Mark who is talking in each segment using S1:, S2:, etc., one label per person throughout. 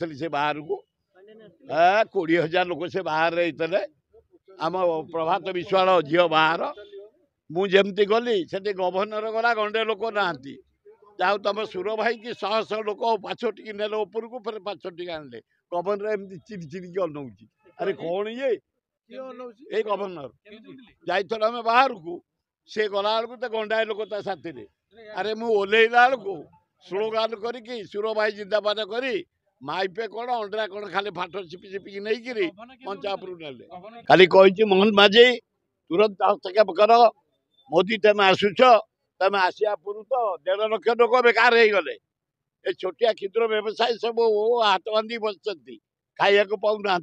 S1: जाइली से बाहर को 20,000 लोक से बाहर रही आम प्रभात विश्वाल झील बाहर मुझे गली से गवर्नर गला गंडे लोक ना जाऊ तुम सुर भाई की शह शह लोक पाछ टी ने ऊपर को फिर पाछ टी आनले गवर्नर एमती चिड़ी चिड़ी अनौ अरे कौन ये गवर्नर जाइल आम बाहर को सी गला बेलू तो गंडाए लोक साथी अरे मु ओल्ला बेलू स्लोगान करी सुर भाई जिंदाबाद करी माइपे कौन अंडा कौन खाली फाट चिपी चिपिकी नहीं पंचायत ने खाली कही मोहन माझी तुरंत हस्तक्षेप कर मोदी तुम आसुच तुम आसिया पूर्व तो 1.5 लाख लोक बेकार हो गले ए छोटिया क्षुद्र व्यवसायी सब हाथ बांधी बस खाया पाऊना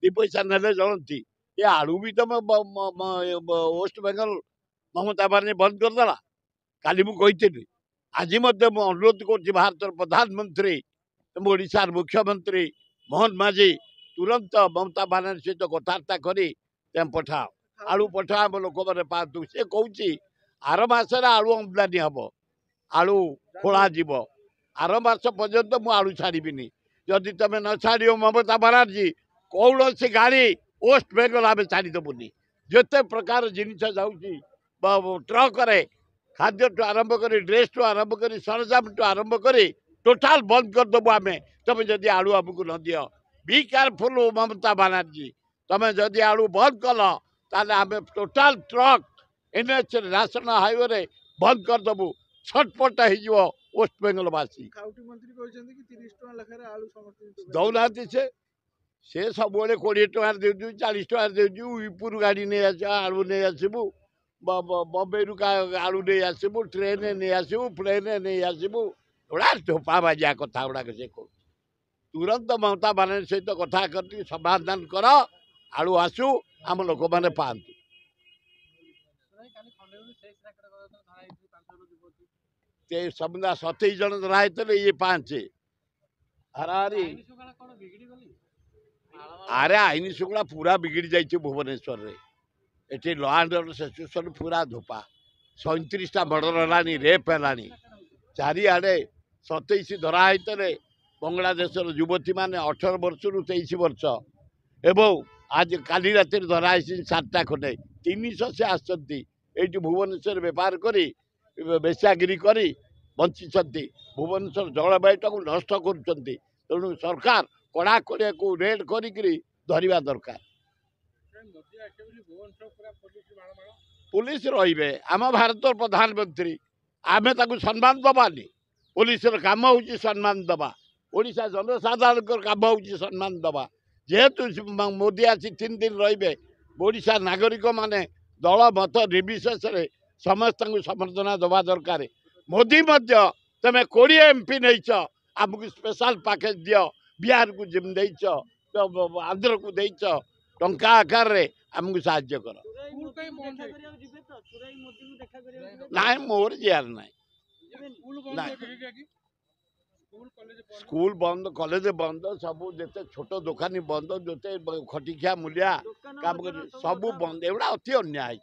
S1: 2 पैसा ने जलती ये आलू भी तुम वेस्ट बेंगल ममता बानी बंद करदेला काली मुझी आज अनुरोध कर भारत प्रधानमंत्री तुम ओडार मुख्यमंत्री मोहन माझी तुरंत ममता बानर्जी सहित कथबार्ता करी तुम पठाओ आलू पठाओ आम लोक मैंने पातु सी कौच आर मसरे आलू आमदानी हम आलू खोल आर मस पर्यंत मु आलू छाड़बी जदि तुम न छाड़ ममता बानर्जी कौन सी गाड़ी वेस्ट बेंगल आम छाड़देबुनि जिते प्रकार जिन जाऊँ ट्रक खाद्य टू आरंभ कर ड्रेस टू आरंभ कर सरंजाम टू आरंभ कर टोटाल बंद करदेबू आम तुम जदि आलू आमको न दि बी केयरफुल ममता बानर्जी तुम जदि आलू बंद कल ताले आम total truck NH national highway बंद करदेबू छटपट हो वेस्ट बेंगल वासी दौना से सब 20 टଙ୍କା दे 40 टଙ୍କା दे यूपुर गाड़ी नहीं आस आलू नहीं आसबू बम्बे रु आलू नहीं आसबू ट्रेन नहीं आसबू प्लेन नहीं आसबू थोड़ा धोपा बाजिया कथा गुड़ाक से कह तुरंत ममता बानर्जी सहित कथा कर समाधान कर आलू आसू आम लोक मैंने पातु समुदा 27 जन धरा ये 5 हाराहारी अरे आईन शुक्ला पूरा बिगड़ी जाइए भुवनेश्वर रे eighty law and order situation पूरा धोपा 37टा मर्डर है रेप है चारिआडे 27 धरा बांग्लादेश युवती मैंने 18 वर्ष रु 23 वर्ष एवं आज काली रात धरा 7टा खंडे 300 से आसती भुवनेश्वर बेपार करी बेश्यागिरी करी बंची भुवनेश्वर जलवायुटा को नष्ट कर तेणु सरकार कड़ा कड़िया को रेड करी धरवा दरकार पुलिस रे आम भारत प्रधानमंत्री आमे ताकू सम्मान दबानी पुलिस काम हूँ सम्मान दबा ओडिशा जनसाधारण काम हूँ सम्मान दबा जेहेतु मोदी आसी 3 दिन रे ओडिशा नागरिक माने दल मत निर्विशेष समस्त समर्थना दबा दरकार मोदी तुम 20 MP नहीं आमको स्पेशल पैकेज दियो बिहार को जिम देच आंध्र को देच टंका आकार रे आमको साहाय्य कर ना मोर जियार ना स्कूल बंद कॉलेज बंद सब जिते छोट दुकानी बंद जिते खटिखिया मूलिया काम कर सब बंद एवं अति अन्याय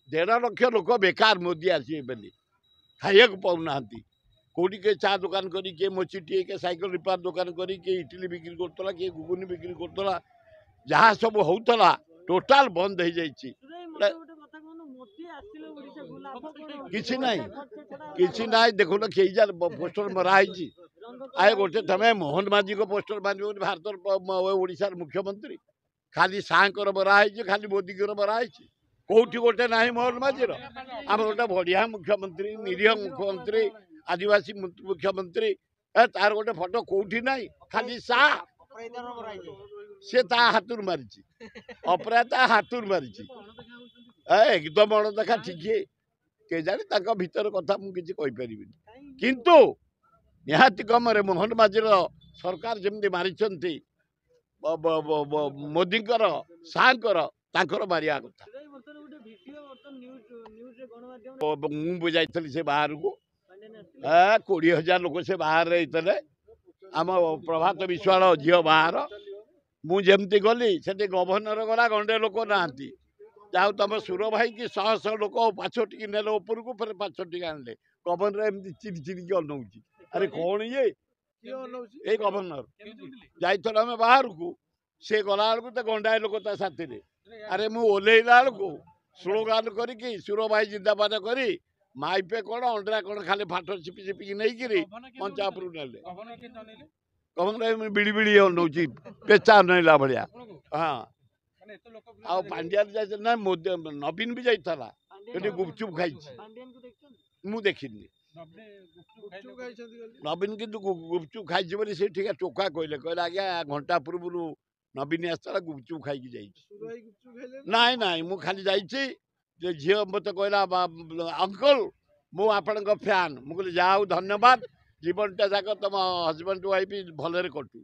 S1: 1.5 लाख लोक बेकार मोदी आसे खाइया पाऊना कौटी के चा दुकान करी किए मोचीटी के साइकिल रिपेयर दुकान करी किए इडली बिक्री करतला किए घुगुनी बिक्री करतला जहाँ सब होता टोटाल बंद हो जाइए किसी ना देखो ना कई जार पोस्टर मराई आए गोटे तमें मोहन माझी को पोस्टर मार भारत ओडार मुख्यमंत्री खाली सागर मराई खाली मोदी मराई कौटी गोटे ना मोहन माझीर आम गोटे बढ़िया मुख्यमंत्री निरीह मुख्यमंत्री आदिवासी मुख्यमंत्री तार गोटे फटो कौटी ना खाली सा से हाथ मारी अपराध हाथ मारी एकदम अणदेखा ठीक के जाने भीतर कथा मुझे किंतु निहाती कम मोहन माझीर सरकार जमी मारी मोदी सागर मारिया कथा मुझे जाइली से बाहर को 20,000 लोक से बाहर रही आम प्रभात विश्वाल झील बाहर मुझे गली से गवर्नर गला गंडे लोक ना जाऊ तुम सुर भाई की शह शह लोक पाछ टी ने ऊपर को फिर पाछ टी आनले गवर्नर एमती चिड़ी चिड़ी अनौ अरे कौन ଏଇ ଗଭର୍ଣ୍ଣର ଯାଇଥିଲୁ ଆମେ ବାହାରକୁ ସେ ଗଲା ବେଳକୁ ତ ଗଣ୍ଡାଏ ଲୋକ ତା ସାଥିରେ ଆରେ ମୁଁ ଓହ୍ଲେଇଲା ବେଳକୁ ସ୍ଲୋଗାନ କରିକି ସୁର ଭାଇ ଜିନ୍ଦାବାଦ କରି ମାଇପେ କଣ ଅଣ୍ଡରା କଣ ଖାଲି ଫାଟ ଚିପି ଚିପିକି ନେଇକିରି ମଞ୍ଚା ଉପରକୁ ନେଲେ ଗଭର୍ଣ୍ଣର ବିଡ଼ି ବିଡ଼ି ଅନଉଛି ପେଚା ଅନେଇଲା ଭଳିଆ ହଁ ଆଉ ପାଣ୍ଡିଆନ ଯାଇଥିଲେ ନା ନବୀନ ବି ଯାଇଥିଲା ସେଠି ଗୁପଚୁପ ଖାଇଛି ମୁଁ ଦେଖିନି ନବୀନ କିନ୍ତୁ ଗୁପଚୁପ ଖାଇଛି ବୋଲି ସେ ଟିକେ ଟୋକା କହିଲେ ଆଜ୍ଞା ଘଣ୍ଟା ପୂର୍ବରୁ ନବୀନ ଆସିଥିଲା ଗୁପଚୁପ ଖାଇକି ଯାଇଛି ନାଇଁ ନାଇଁ ମୁଁ ଖାଲି ଯାଇଛି ଯେ ଝିଅ ମତେ କହିଲା ଅଙ୍କଲ ମୁଁ ଆପଣଙ୍କ ଫ୍ୟାନ୍ ମୁଁ କହିଲି ଯାହା ହଉ ଧନ୍ୟବାଦ ଜୀବନଟା ଯାକ ତମ ହଜବେଣ୍ଡ ୱାଇଫ୍ ଭଲରେ କଟୁ